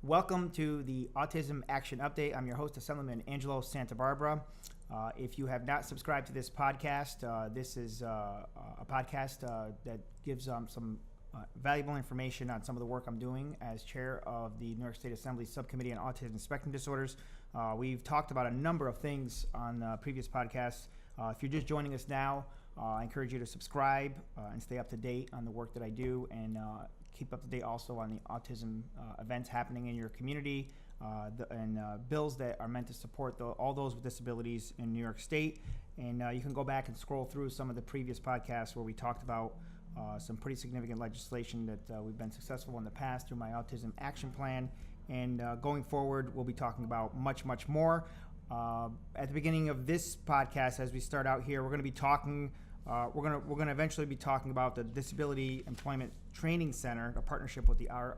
Welcome to the Autism Action Update. I'm your host, Assemblyman Angelo Santa Barbara. If you have not subscribed to this podcast, this is a podcast that gives some valuable information on some of the work I'm doing as chair of the New York State Assembly Subcommittee on Autism Spectrum Disorders. We've talked about a number of things on previous podcasts. If you're just joining us now, I encourage you to subscribe and stay up to date on the work that I do, and keep up to date also on the autism events happening in your community and bills that are meant to support all those with disabilities in New York State. And you can go back and scroll through some of the previous podcasts where we talked about some pretty significant legislation that we've been successful in the past through my Autism Action Plan. And going forward, we'll be talking about much, much more. At the beginning of this podcast, as we start out here, we're going to be talking. We're going to eventually be talking about the Disability Employment Training Center, a partnership with Our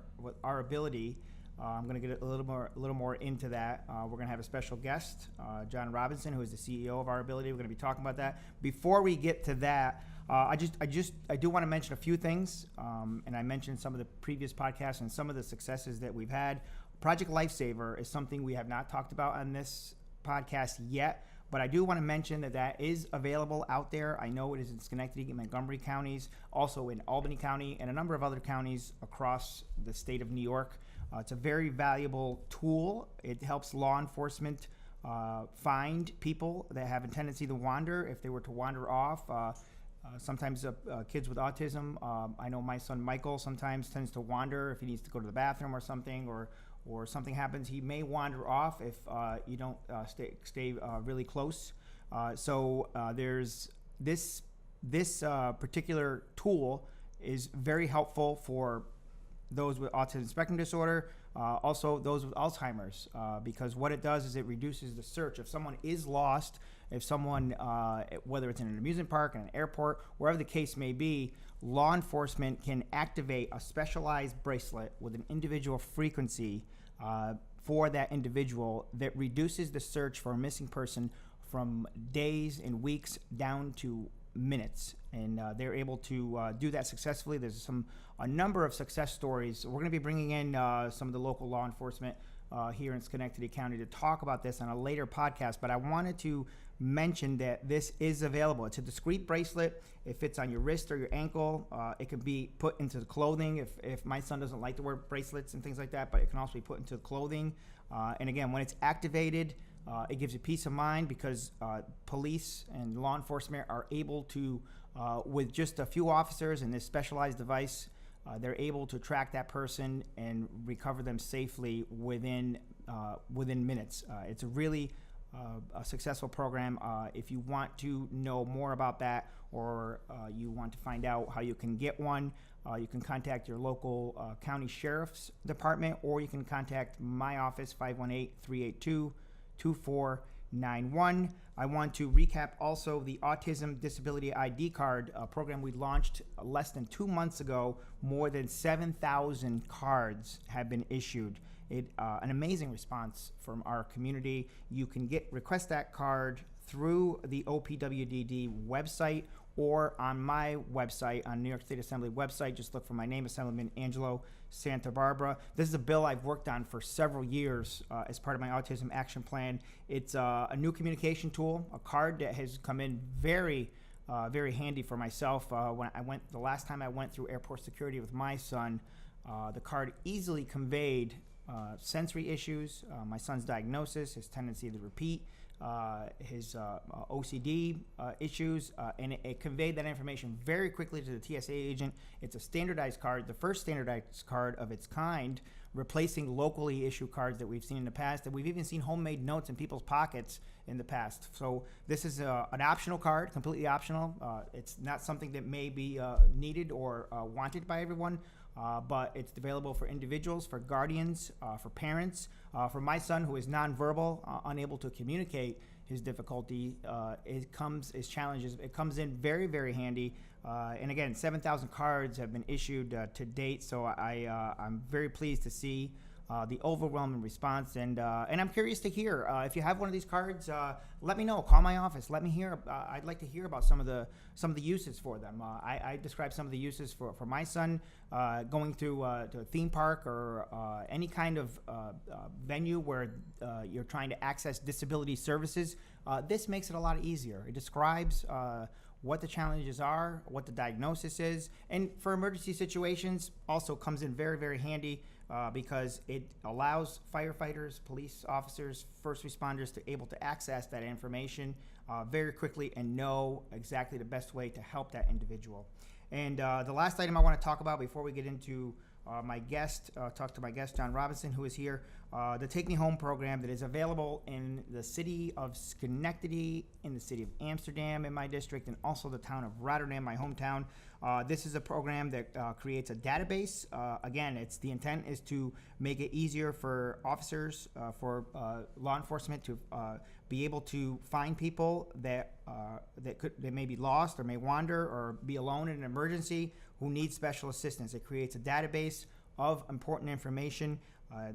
Ability. I'm going to get a little more into that. We're going to have a special guest, John Robinson, who is the CEO of Our Ability. We're going to be talking about that. Before we get to that, I do want to mention a few things, and I mentioned some of the previous podcasts and some of the successes that we've had. Project Lifesaver is something we have not talked about on this podcast yet, but I do want to mention that is available out there. I know it is in Schenectady and Montgomery counties, also in Albany County, and a number of other counties across the state of New York. It's a very valuable tool. It helps law enforcement find people that have a tendency to wander. If they were to wander off, sometimes kids with autism, I know my son Michael sometimes tends to wander if he needs to go to the bathroom or something, or something happens, he may wander off if you don't stay really close. So there's this particular tool is very helpful for those with autism spectrum disorder, also those with Alzheimer's, because what it does is it reduces the search. If someone is lost, if someone, whether it's in an amusement park, in an airport, wherever the case may be, law enforcement can activate a specialized bracelet with an individual frequency for that individual that reduces the search for a missing person from days and weeks down to minutes. And they're able to do that successfully. There's a number of success stories. We're going to be bringing in some of the local law enforcement here in Schenectady County to talk about this on a later podcast, but I wanted to mention that this is available. It's a discreet bracelet. It fits on your wrist or your ankle. It can be put into the clothing if my son doesn't like to wear bracelets and things like that, but it can also be put into the clothing. And again, when it's activated, it gives you peace of mind because police and law enforcement are able to, with just a few officers and this specialized device, they're able to track that person and recover them safely within minutes. It's a really a successful program. If you want to know more about that, or you want to find out how you can get one, you can contact your local county sheriff's department, or you can contact my office, 518-382-2491. I want to recap also the Autism Disability ID Card program we launched less than 2 months ago. More than 7,000 cards have been issued. An amazing response from our community. You can request that card through the OPWDD website or on my website, on New York State Assembly website. Just look for my name, Assemblyman Angelo Santa Barbara. This is a bill I've worked on for several years as part of my Autism Action Plan. It's a new communication tool, a card that has come in very handy for myself. The last time I went through airport security with my son, the card easily conveyed sensory issues, my son's diagnosis, his tendency to repeat, his OCD issues, and it conveyed that information very quickly to the TSA agent. It's a standardized card, the first standardized card of its kind, replacing locally issued cards that we've seen in the past, and we've even seen homemade notes in people's pockets in the past. So this is an optional card, completely optional. It's not something that may be needed or wanted by everyone. But it's available for individuals, for guardians, for parents. For my son, who is nonverbal, unable to communicate his difficulty, his challenges. It comes in very, very handy. And again, 7,000 cards have been issued to date. So I'm very pleased to see the overwhelming response. And I'm curious to hear if you have one of these cards. Let me know. Call my office. Let me hear. I'd like to hear about some of the uses for them. I described some of the uses for my son going to a theme park or any kind of venue where you're trying to access disability services. This makes it a lot easier. It describes what the challenges are, what the diagnosis is, and for emergency situations also comes in very, very handy because it allows firefighters, police officers, first responders to able to access that information very quickly and know exactly the best way to help that individual. And the last item I want to talk about before we get into my guest, talk to my guest, John Robinson, who is here, the Take Me Home program that is available in the city of Schenectady, in the city of Amsterdam in my district, and also the town of Rotterdam, my hometown. This is a program that creates a database. Again, the intent is to make it easier for officers, for law enforcement to be able to find people that may be lost or may wander or be alone in an emergency who need special assistance. It creates a database of important information.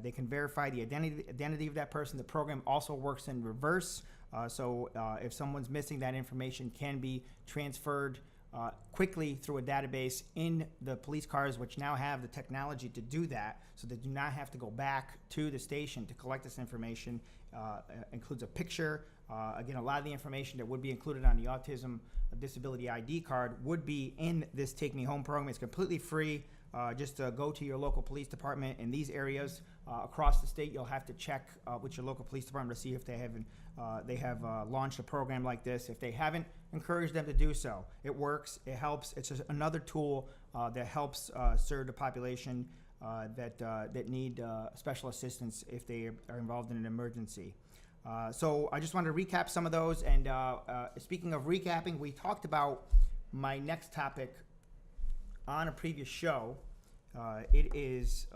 They can verify the identity of that person. The program also works in reverse. So if someone's missing, that information can be transferred quickly through a database in the police cars, which now have the technology to do that, so they do not have to go back to the station to collect this information. Includes a picture. Again, a lot of the information that would be included on the Autism Disability ID card would be in this Take Me Home program. It's completely free. Just go to your local police department in these areas across the state. You'll have to check with your local police department to see if they have launched a program like this. If they haven't, encourage them to do so. It works. It helps. It's just another tool that helps serve the population that need special assistance if they are involved in an emergency. So I just wanted to recap some of those. And speaking of recapping, we talked about my next topic on a previous show. It is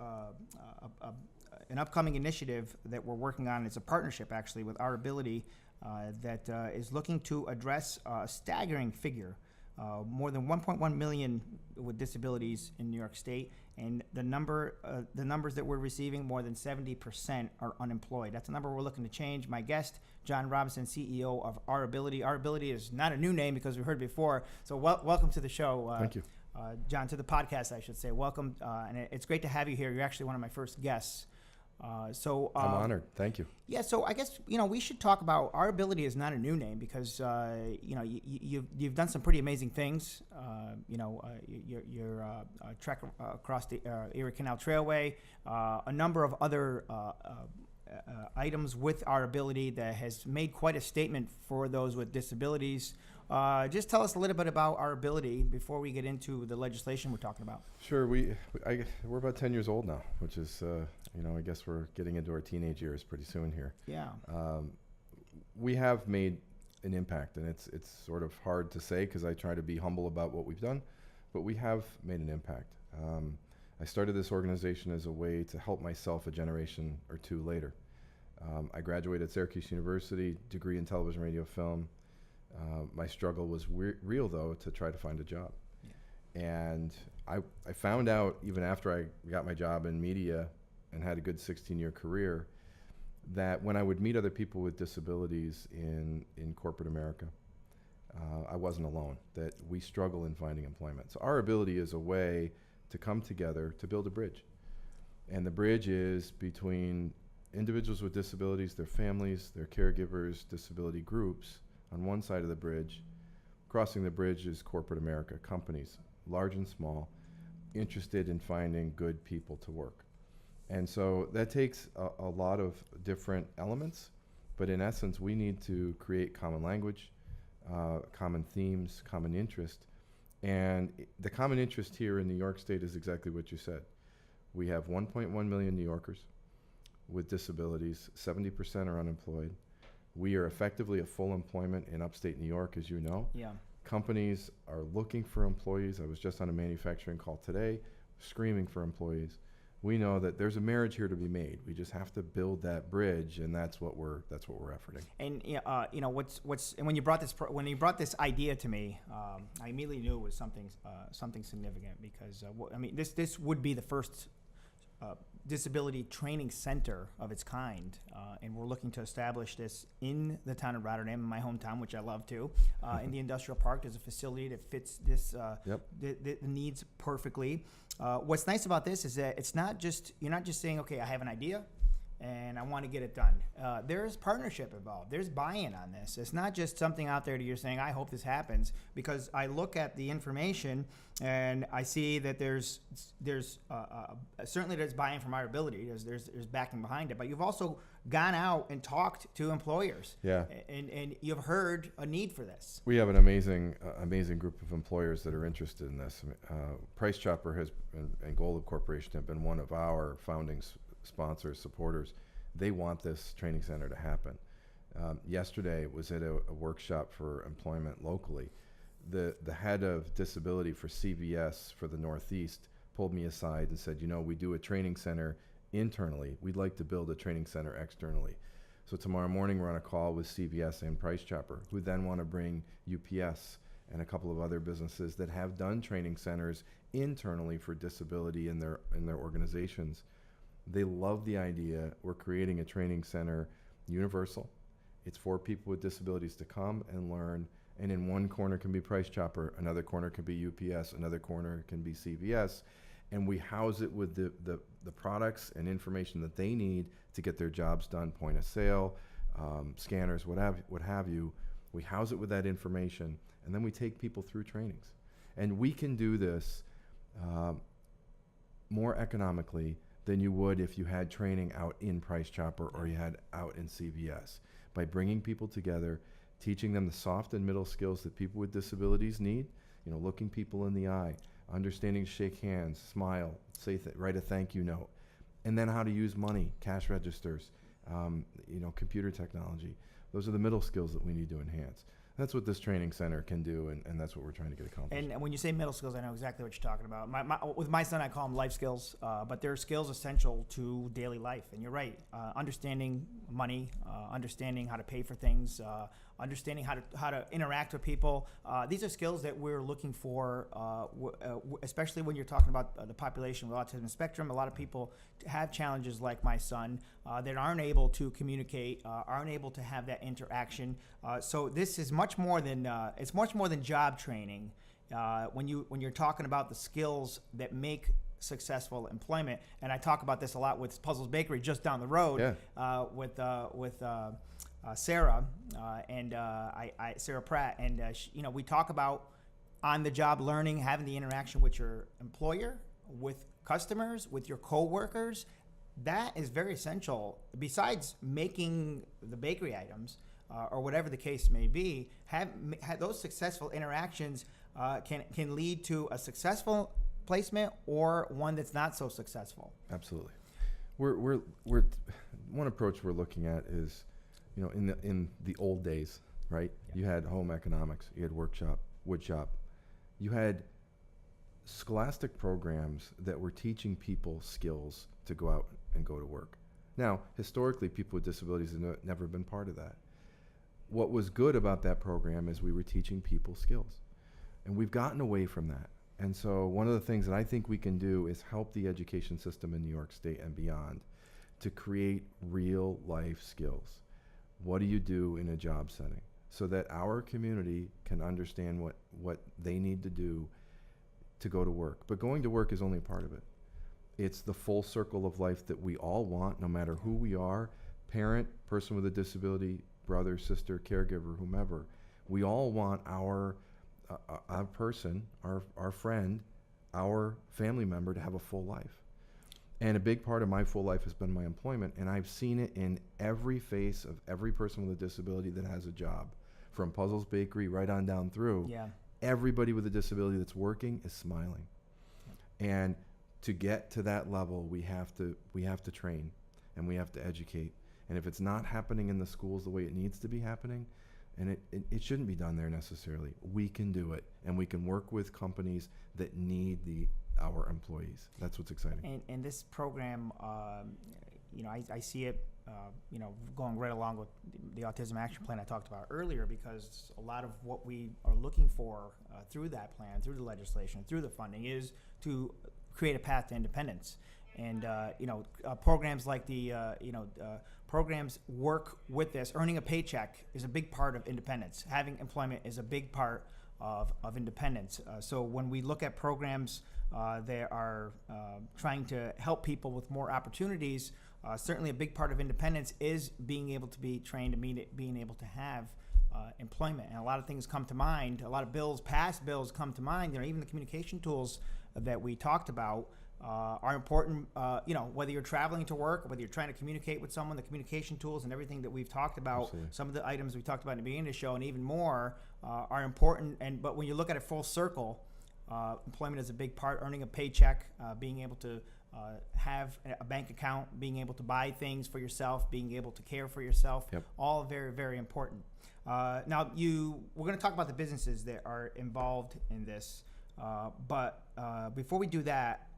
an upcoming initiative that we're working on. It's a partnership, actually, with Our Ability that is looking to address a staggering figure. More than 1.1 million with disabilities in New York State, and the numbers that we're receiving, more than 70% are unemployed. That's a number we're looking to change. My guest, John Robinson, CEO of Our Ability. Our Ability is not a new name because we heard it before. So welcome to the show. Thank you. John, to the podcast, I should say. Welcome, and it's great to have you here. You're actually one of my first guests. I'm honored. Thank you. Yeah, so I guess we should talk about Our Ability is not a new name because you've done some pretty amazing things. Your trek across the Erie Canal Trailway, a number of other items with Our Ability that has made quite a statement for those with disabilities. Just tell us a little bit about Our Ability before we get into the legislation we're talking about. Sure. We're about 10 years old now, which is, I guess we're getting into our teenage years pretty soon here. Yeah. We have made an impact, and it's sort of hard to say because I try to be humble about what we've done, but we have made an impact. I started this organization as a way to help myself a generation or two later. I graduated at Syracuse University, degree in television, radio, film. My struggle was real, though, to try to find a job. Yeah. And I found out, even after I got my job in media and had a good 16-year career, that when I would meet other people with disabilities in corporate America, I wasn't alone, that we struggle in finding employment. So Our Ability is a way to come together to build a bridge. And the bridge is between individuals with disabilities, their families, their caregivers, disability groups, on one side of the bridge. Crossing the bridge is corporate America, companies, large and small, interested in finding good people to work. And so that takes a lot of different elements, but in essence, we need to create common language, common themes, common interest. And the common interest here in New York State is exactly what you said. We have 1.1 million New Yorkers with disabilities, 70% are unemployed. We are effectively at full employment in upstate New York, as you know. Yeah. Companies are looking for employees. I was just on a manufacturing call today, screaming for employees. We know that there's a marriage here to be made. We just have to build that bridge, and that's what we're efforting. And and when you brought this idea to me, I immediately knew it was something significant because this would be the first disability training center of its kind, and we're looking to establish this in the town of Rotterdam, in my hometown, which I love too, in the industrial park. There's a facility that fits this the needs perfectly. What's nice about this is that you're not just saying, okay, I have an idea and I want to get it done. There's partnership involved. There's buy-in on this. It's not just something out there that you're saying, I hope this happens, because I look at the information and I see that there's certainly there's buy-in from our ability. There's backing behind it, but you've also gone out and talked to employers. Yeah. And you've heard a need for this. We have an amazing group of employers that are interested in this. Price Chopper and Golub Corporation have been one of our founding sponsors, supporters. They want this training center to happen. Yesterday was at a workshop for employment locally. The head of disability for CVS for the Northeast pulled me aside and said, we do a training center internally. We'd like to build a training center externally. So tomorrow morning we're on a call with CVS and Price Chopper, who then want to bring UPS and a couple of other businesses that have done training centers internally for disability in their organizations. They love the idea. We're creating a training center, universal. It's for people with disabilities to come and learn. And in one corner can be Price Chopper, another corner can be UPS, another corner can be CVS. And we house it with the products and information that they need to get their jobs done, point of sale, scanners, what have you. We house it with that information, and then we take people through trainings. And we can do this more economically than you would if you had training out in Price Chopper or you had out in CVS. By bringing people together, teaching them the soft and middle skills that people with disabilities need, looking people in the eye, understanding to shake hands, smile, write a thank you note, and then how to use money, cash registers, computer technology. Those are the middle skills that we need to enhance. That's what this training center can do, and that's what we're trying to get accomplished. And when you say middle skills, I know exactly what you're talking about. With my son, I call them life skills, but they're skills essential to daily life. And you're right, understanding money, understanding how to pay for things, understanding how to interact with people. These are skills that we're looking for, especially when you're talking about the population with autism spectrum. A lot of people have challenges like my son that aren't able to communicate, aren't able to have that interaction. So this is much more than job training. When you're talking about the skills that make successful employment, and I talk about this a lot with Puzzles Bakery just down the road with Sarah and Sarah Pratt, and we talk about on-the-job learning, having the interaction with your employer, with customers, with your coworkers. That is very essential. Besides making the bakery items or whatever the case may be, have those successful interactions can lead to a successful placement or one that's not so successful. Absolutely. We're one approach we're looking at is, in the old days, right? Yeah. You had home economics, you had workshop, wood shop, you had scholastic programs that were teaching people skills to go out and go to work. Now, historically, people with disabilities have never been part of that. What was good about that program is we were teaching people skills, and we've gotten away from that. And so one of the things that I think we can do is help the education system in New York State and beyond to create real life skills. What do you do in a job setting so that our community can understand what they need to do to go to work? But going to work is only a part of it. It's the full circle of life that we all want, no matter who we are, parent, person with a disability, brother, sister, caregiver, whomever. We all want our person, our friend, our family member to have a full life. And a big part of my full life has been my employment, and I've seen it in every face of every person with a disability that has a job, from Puzzles Bakery right on down through. Yeah. Everybody with a disability that's working is smiling. And to get to that level, we have to train, and we have to educate. And if it's not happening in the schools the way it needs to be happening, and it shouldn't be done there necessarily, we can do it, and we can work with companies that need our employees. That's what's exciting. And this program, I see it, going right along with the Autism Action Plan I talked about earlier, because a lot of what we are looking for through that plan, through the legislation, through the funding, is to create a path to independence. And programs like the programs work with this. Earning a paycheck is a big part of independence. Having employment is a big part of independence. So when we look at programs that are trying to help people with more opportunities, certainly a big part of independence is being able to be trained and being able to have employment. And a lot of things come to mind. A lot of past bills come to mind. Even the communication tools that we talked about are important. Whether you're traveling to work, or whether you're trying to communicate with someone, the communication tools and everything that we've talked about, Absolutely. some of the items we talked about in the beginning of the show, and even more, are important. But when you look at it full circle, employment is a big part. Earning a paycheck, being able to have a bank account, being able to buy things for yourself, being able to care for yourself, Yep. all very, very important. Now, we're going to talk about the businesses that are involved in this, but before we do that,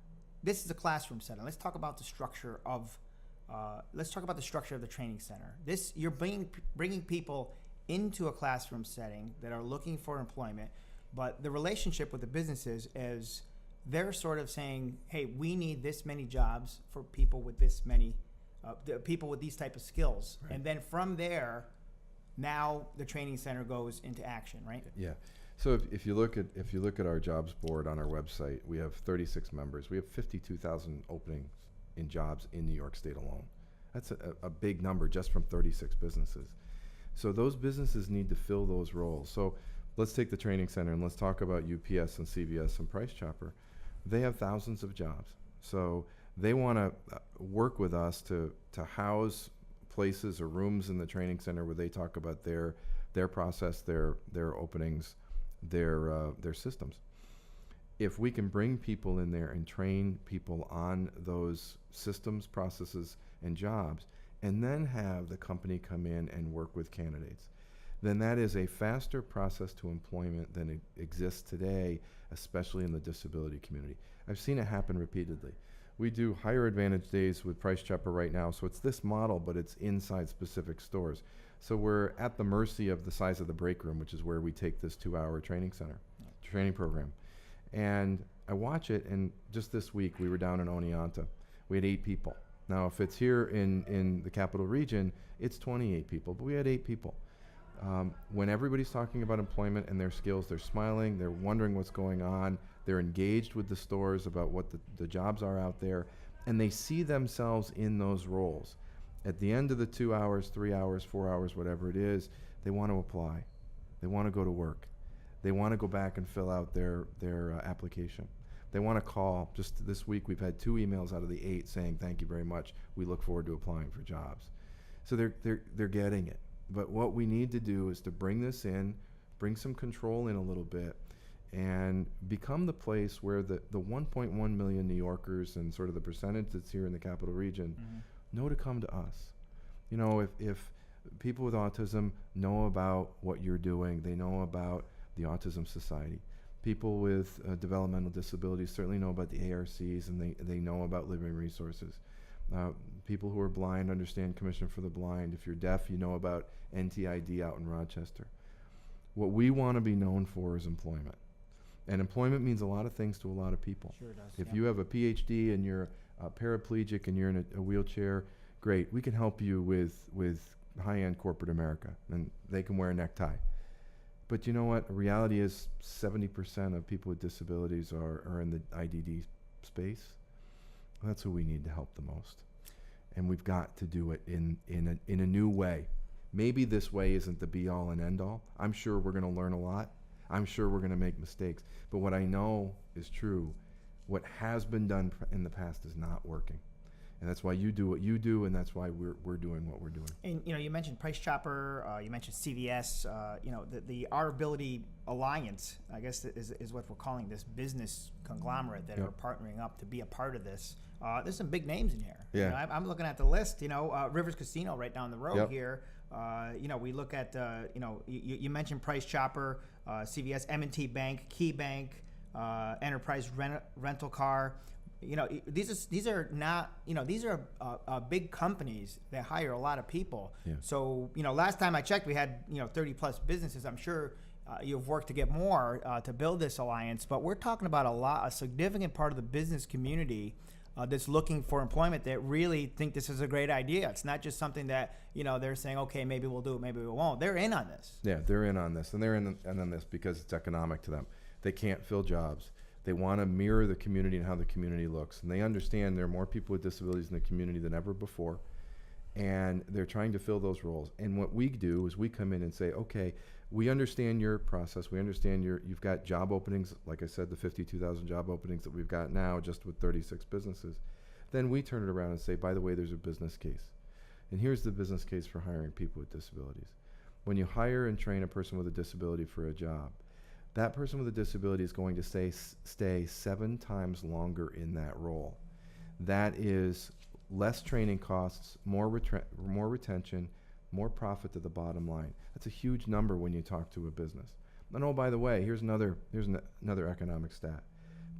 this is a classroom setting. Let's talk about the structure of the training center. You're bringing people into a classroom setting that are looking for employment, but the relationship with the businesses is they're sort of saying, hey, we need this many jobs for people with this many people with these type of skills. Right. And then from there, now the training center goes into action, right? Yeah. So if you look at our jobs board on our website, we have 36 members. We have 52,000 openings in jobs in New York State alone. That's a big number just from 36 businesses. So those businesses need to fill those roles. So let's take the training center and let's talk about UPS and CVS and Price Chopper. They have thousands of jobs. So they want to work with us to house places or rooms in the training center where they talk about their process, their openings, their systems. If we can bring people in there and train people on those systems, processes, and jobs, and then have the company come in and work with candidates, then that is a faster process to employment than it exists today, especially in the disability community. I've seen it happen repeatedly. We do higher advantage days with Price Chopper right now, so it's this model, but it's inside specific stores. So we're at the mercy of the size of the break room, which is where we take this 2-hour training program. And I watch it, and just this week we were down in Oneonta. We had 8 people. Now, if it's here in the capital region, it's 28 people, but we had 8 people. When everybody's talking about employment and their skills, they're smiling, they're wondering what's going on, they're engaged with the stores about what the jobs are out there, and they see themselves in those roles. At the end of the 2 hours, 3 hours, 4 hours, whatever it is, they want to apply. They want to go to work. They want to go back and fill out their application. They want to call. Just this week, we've had 2 emails out of the 8 saying, thank you very much. We look forward to applying for jobs. So they're getting it. But what we need to do is to bring this in, bring some control in a little bit, and become the place where the 1.1 million New Yorkers and sort of the percentage that's here in the capital region know to come to us. You know, if people with autism know about what you're doing, they know about the Autism Society. People with developmental disabilities certainly know about the ARCs, and they know about Living Resources. People who are blind understand Commission for the Blind. If you're deaf, you know about NTID out in Rochester. What we want to be known for is employment. And employment means a lot of things to a lot of people. Sure does. If you have a PhD and you're paraplegic and you're in a wheelchair, great. We can help you with high-end corporate America, and they can wear a necktie. But you know what? The reality is 70% of people with disabilities are in the IDD space. That's who we need to help the most. And we've got to do it in a new way. Maybe this way isn't the be-all and end-all. I'm sure we're going to learn a lot. I'm sure we're going to make mistakes. But what I know is true. What has been done in the past is not working. And that's why you do what you do, and that's why we're doing what we're doing. And you mentioned Price Chopper, you mentioned CVS. The Our Ability Alliance, I guess, is what we're calling this business conglomerate that are partnering up to be a part of this. There's some big names in here. Yeah. I'm looking at the list. Rivers Casino right down the road here. We look at you mentioned Price Chopper, CVS, M&T Bank, Key Bank, Enterprise Rental Car. These are not these are big companies that hire a lot of people. Yeah. So last time I checked, we had 30 plus businesses. I'm sure you've worked to get more to build this alliance, but we're talking about a significant part of the business community that's looking for employment that really think this is a great idea. It's not just something that, they're saying, okay, maybe we'll do it, maybe we won't. They're in on this. Yeah, they're in on this, and they're in on this because it's economic to them. They can't fill jobs. They want to mirror the community and how the community looks, and they understand there are more people with disabilities in the community than ever before, and they're trying to fill those roles. And what we do is we come in and say, okay, we understand your process. We understand you've got job openings, like I said, the 52,000 job openings that we've got now just with 36 businesses. Then we turn it around and say, by the way, there's a business case. And here's the business case for hiring people with disabilities. When you hire and train a person with a disability for a job, that person with a disability is going to stay 7 times longer in that role. That is less training costs, more retention, more profit to the bottom line. That's a huge number when you talk to a business. And oh, by the way, here's another economic stat.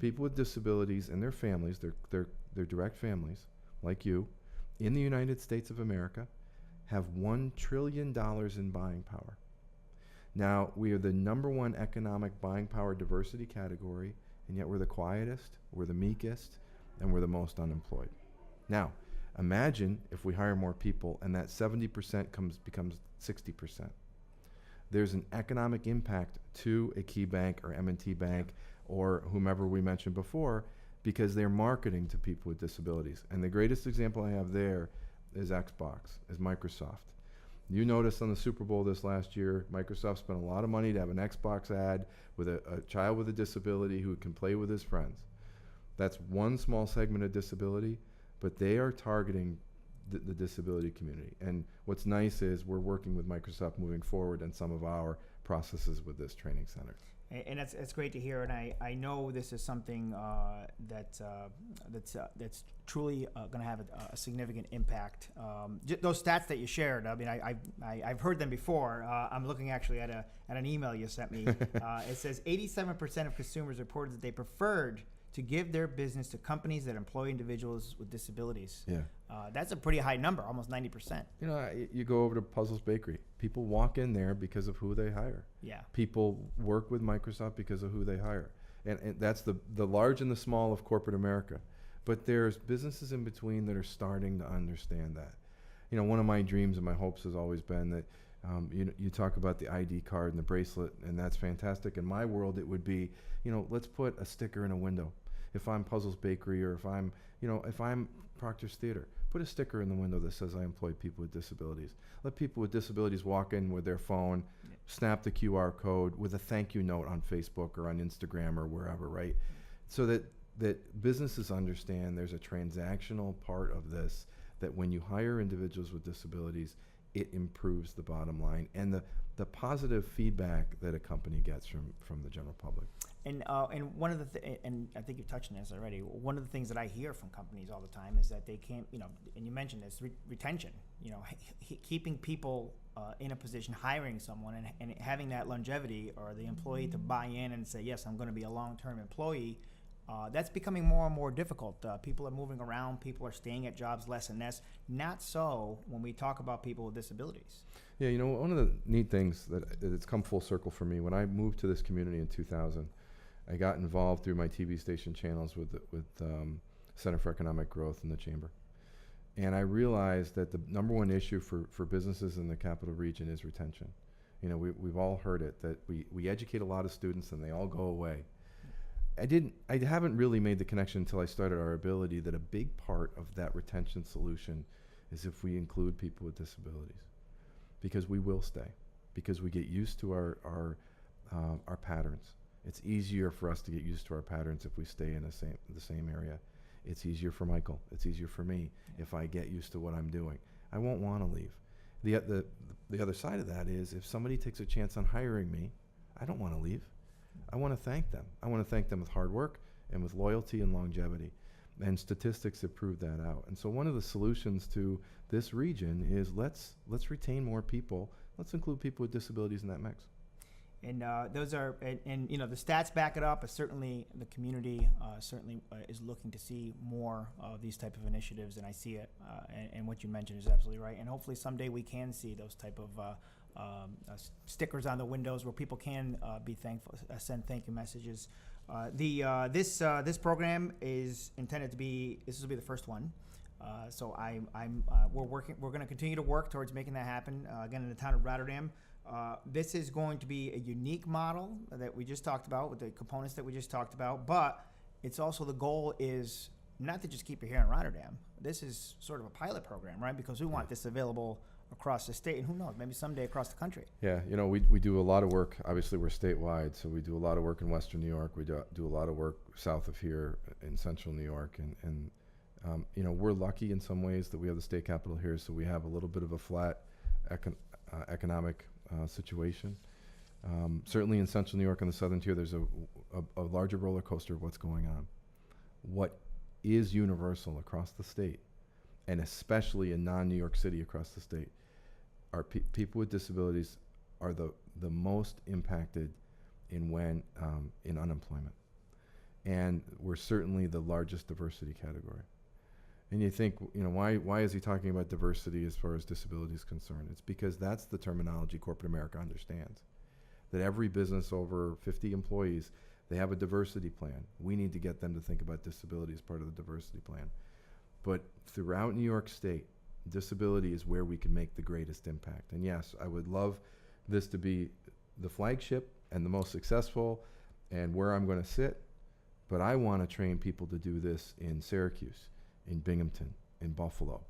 People with disabilities and their families, their direct families, like you, in the United States of America, have $1 trillion in buying power. Now, we are the #1 economic buying power diversity category, and yet we're the quietest, we're the meekest, and we're the most unemployed. Now, imagine if we hire more people and that 70% becomes 60%. There's an economic impact to a key bank or M&T Bank or whomever we mentioned before, because they're marketing to people with disabilities. And the greatest example I have there is Xbox, is Microsoft. You noticed on the Super Bowl this last year, Microsoft spent a lot of money to have an Xbox ad with a child with a disability who can play with his friends. That's one small segment of disability, but they are targeting the disability community. And what's nice is we're working with Microsoft moving forward in some of our processes with this training center. And it's great to hear, and I know this is something that's truly going to have a significant impact. Those stats that you shared, I mean, I've heard them before. I'm looking actually at an email you sent me. It says 87% of consumers reported that they preferred to give their business to companies that employ individuals with disabilities. Yeah. That's a pretty high number, almost 90%. You go over to Puzzles Bakery. People walk in there because of who they hire. Yeah. People work with Microsoft because of who they hire. And that's the large and the small of corporate America. But there's businesses in between that are starting to understand that. One of my dreams and my hopes has always been that you talk about the ID card and the bracelet, and that's fantastic. In my world, it would be, let's put a sticker in a window. If I'm Puzzles Bakery or if I'm Proctor's Theater, put a sticker in the window that says I employ people with disabilities. Let people with disabilities walk in with their phone, snap the QR code with a thank you note on Facebook or on Instagram or wherever, right? So that businesses understand there's a transactional part of this, that when you hire individuals with disabilities, it improves the bottom line and the positive feedback that a company gets from the general public. And one of the and I think you've touched on this already. One of the things that I hear from companies all the time is that they can't, and you mentioned this, retention. Keeping people in a position, hiring someone, and having that longevity, or the employee to buy in and say, yes, I'm going to be a long-term employee. That's becoming more and more difficult. People are moving around. People are staying at jobs less and less. Not so when we talk about people with disabilities. Yeah, one of the neat things that it's come full circle for me, when I moved to this community in 2000, I got involved through my TV station channels with Center for Economic Growth in the Chamber. And I realized that the #1 issue for businesses in the capital region is retention. We've all heard it, that we educate a lot of students and they all go away. I haven't really made the connection until I started our ability that a big part of that retention solution is if we include people with disabilities, because we will stay, because we get used to our patterns. It's easier for us to get used to our patterns if we stay in the same area. It's easier for Michael. It's easier for me if I get used to what I'm doing. I won't want to leave. The other side of that is if somebody takes a chance on hiring me, I don't want to leave. I want to thank them. I want to thank them with hard work and with loyalty and longevity. And statistics have proved that out. And so one of the solutions to this region is let's retain more people. Let's include people with disabilities in that mix. And those are, and the stats back it up. Certainly, the community is looking to see more of these type of initiatives, and I see it. And what you mentioned is absolutely right. And hopefully, someday we can see those type of stickers on the windows where people can be thankful, send thank you messages. This program is intended to be. This will be the first one. So we're going to continue to work towards making that happen. Again, in the town of Rotterdam. This is going to be a unique model that we just talked about with the components that we just talked about, but it's also the goal is not to just keep it here in Rotterdam. This is sort of a pilot program, right? Because we want this available across the state, and who knows, maybe someday across the country. Yeah, we do a lot of work. Obviously, we're statewide, so we do a lot of work in Western New York. We do a lot of work south of here in Central New York, and we're lucky in some ways that we have the state capital here, so we have a little bit of a flat economic situation. Certainly in Central New York on the southern tier, there's a larger roller coaster of what's going on. What is universal across the state, and especially in non-New York City across the state, are people with disabilities are the most impacted in unemployment. And we're certainly the largest diversity category. And you think, why is he talking about diversity as far as disability is concerned? It's because that's the terminology corporate America understands. That every business over 50 employees, they have a diversity plan. We need to get them to think about disability as part of the diversity plan. But throughout New York State, disability is where we can make the greatest impact. And yes, I would love this to be the flagship and the most successful and where I'm going to sit, but I want to train people to do this in Syracuse, in Binghamton, in Buffalo,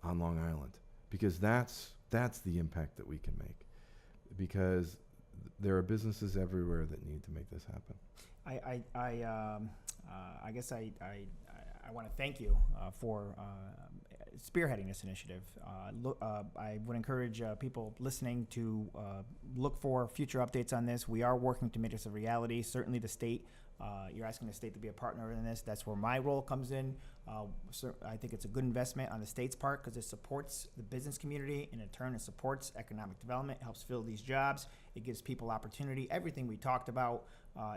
on Long Island, because that's the impact that we can make. Because there are businesses everywhere that need to make this happen. I guess I want to thank you for spearheading this initiative. I would encourage people listening to look for future updates on this. We are working to make this a reality. Certainly the state, you're asking the state to be a partner in this. That's where my role comes in. I think it's a good investment on the state's part because it supports the business community, and in turn it supports economic development, helps fill these jobs. It gives people opportunity. Everything we talked about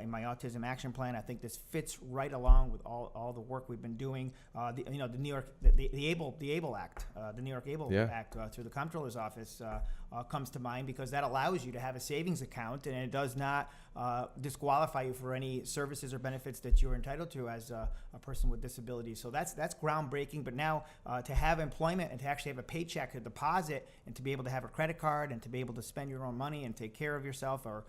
in my Autism Action Plan, I think this fits right along with all the work we've been doing. The New York, the ABLE Act, the New York ABLE Act through the Comptroller's Office comes to mind because that allows you to have a savings account, and it does not disqualify you for any services or benefits that you're entitled to as a person with disabilities. So that's groundbreaking. But now to have employment and to actually have a paycheck, a deposit, and to be able to have a credit card and to be able to spend your own money and take care of yourself or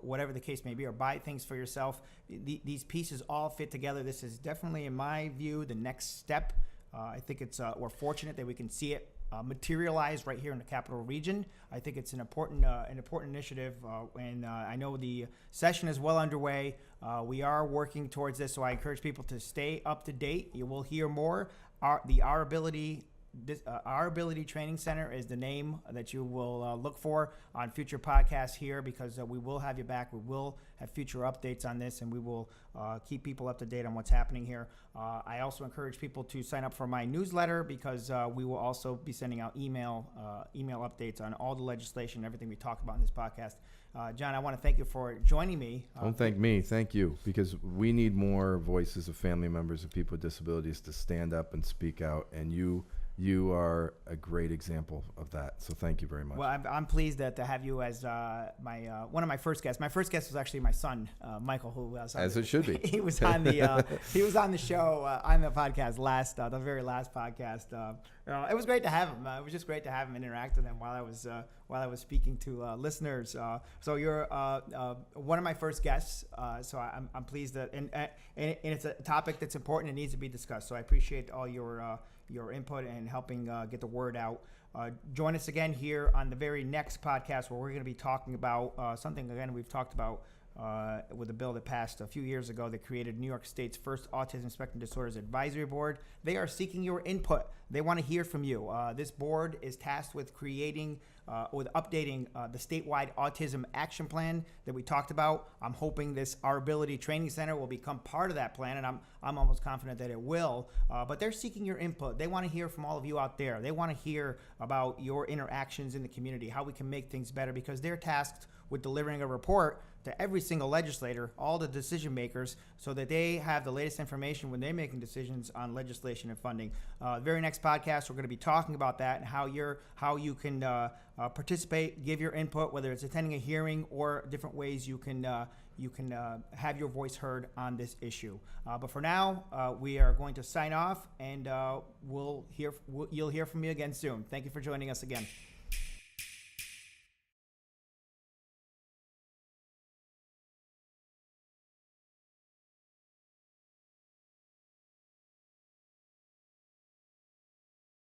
whatever the case may be, or buy things for yourself, these pieces all fit together. This is definitely, in my view, the next step. I think we're fortunate that we can see it materialize right here in the capital region. I think it's an important initiative, and I know the session is well underway. We are working towards this, so I encourage people to stay up to date. You will hear more. Our Ability Training Center is the name that you will look for on future podcasts here, because we will have you back. We will have future updates on this, and we will keep people up to date on what's happening here. I also encourage people to sign up for my newsletter, because we will also be sending out email updates on all the legislation, everything we talk about in this podcast. John, I want to thank you for joining me. Don't thank me, thank you, because we need more voices of family members of people with disabilities to stand up and speak out, and you are a great example of that. So thank you very much. Well, I'm pleased to have you as one of my first guests. My first guest was actually my son, Michael, who was as it should be. He was on the show on the podcast the very last podcast. It was great to have him. It was just great to have him and interact with him while I was speaking to listeners. So you're one of my first guests. So I'm pleased that and it's a topic that's important and needs to be discussed. So I appreciate all your input and helping get the word out. Join us again here on the very next podcast, where we're going to be talking about something again we've talked about with a bill that passed a few years ago that created New York State's first Autism Spectrum Disorders Advisory Board. They are seeking your input. They want to hear from you. This board is tasked with updating the statewide Autism Action Plan that we talked about. I'm hoping Our Ability Training Center will become part of that plan, and I'm almost confident that it will. But they're seeking your input. They want to hear from all of you out there. They want to hear about your interactions in the community, how we can make things better, because they're tasked with delivering a report to every single legislator, all the decision makers, so that they have the latest information when they're making decisions on legislation and funding. Very next podcast, we're going to be talking about that and how you can participate, give your input, whether it's attending a hearing or different ways you can have your voice heard on this issue. But for now, we are going to sign off, and you'll hear from me again soon. Thank you for joining us again.